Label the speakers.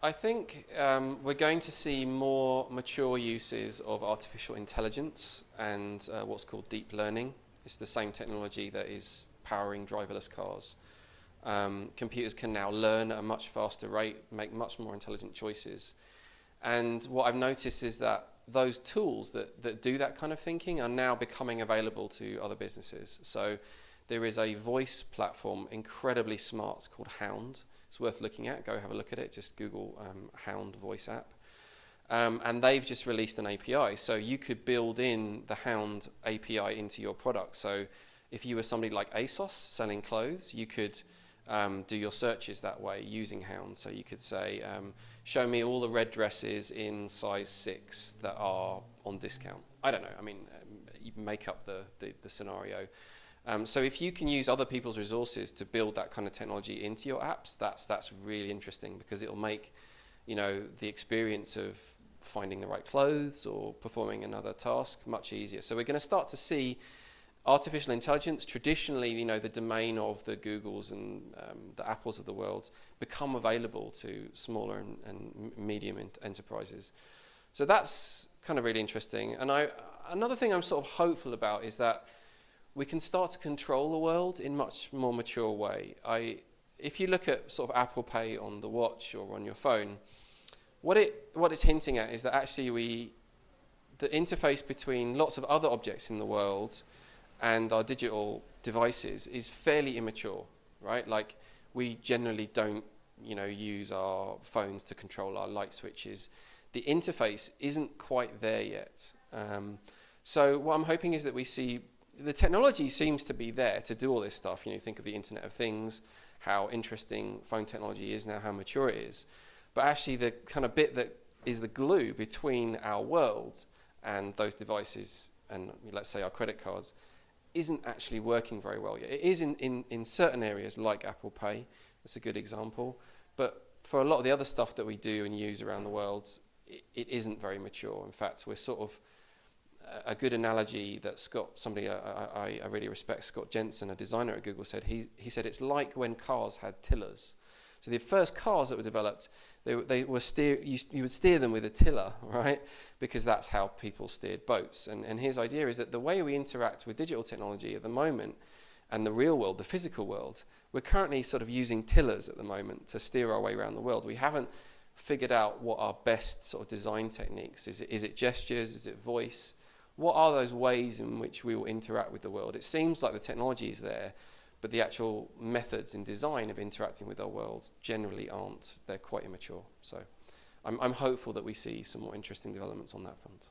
Speaker 1: I think we're going to see more mature uses of artificial intelligence and what's called deep learning. It's the same technology that is powering driverless cars. Computers can now learn at a much faster rate, make much more intelligent choices. And what I've noticed is that those tools that do that kind of thinking are now becoming available to other businesses. So there is a voice platform, incredibly smart, it's called Hound. It's worth looking at. Go have a look at it. Just Google Hound voice app. And they've just released an API. So you could build in the Hound API into your product. So if you were somebody like ASOS selling clothes, you could do your searches that way using Hound. So you could say, show me all the red dresses in size 6 that are on discount. I don't know. I mean, you make up the scenario. So if you can use other people's resources to build that kind of technology into your apps, that's really interesting, because it'll make, the experience of finding the right clothes or performing another task much easier. So we're going to start to see artificial intelligence, traditionally, the domain of the Googles and the Apples of the world, become available to smaller and medium enterprises. So that's kind of really interesting. And another thing I'm sort of hopeful about is that we can start to control the world in much more mature way. If you look at sort of Apple Pay on the watch or on your phone, what it's hinting at is that actually the interface between lots of other objects in the world and our digital devices is fairly immature, right? Like, we generally don't, use our phones to control our light switches. The interface isn't quite there yet. So what I'm hoping is that we see the technology seems to be there to do all this stuff. Think of the Internet of Things, how interesting phone technology is now, how mature it is. But actually the kind of bit that is the glue between our world and those devices and, let's say, our credit cards, isn't actually working very well yet. It is in certain areas like Apple Pay. That's a good example. But for a lot of the other stuff that we do and use around the world, it isn't very mature. In fact, we're sort of a good analogy that somebody I really respect, Scott Jensen, a designer at Google, said. He said it's like when cars had tillers. So the first cars that were developed, you would steer them with a tiller, right? Because that's how people steered boats. And his idea is that the way we interact with digital technology at the moment and the real world, the physical world, we're currently sort of using tillers at the moment to steer our way around the world. We haven't figured out what our best sort of design techniques is. Is it gestures? Is it voice? What are those ways in which we will interact with the world? It seems like the technology is there, but the actual methods in design of interacting with our world generally aren't. They're quite immature. So I'm hopeful that we see some more interesting developments on that front.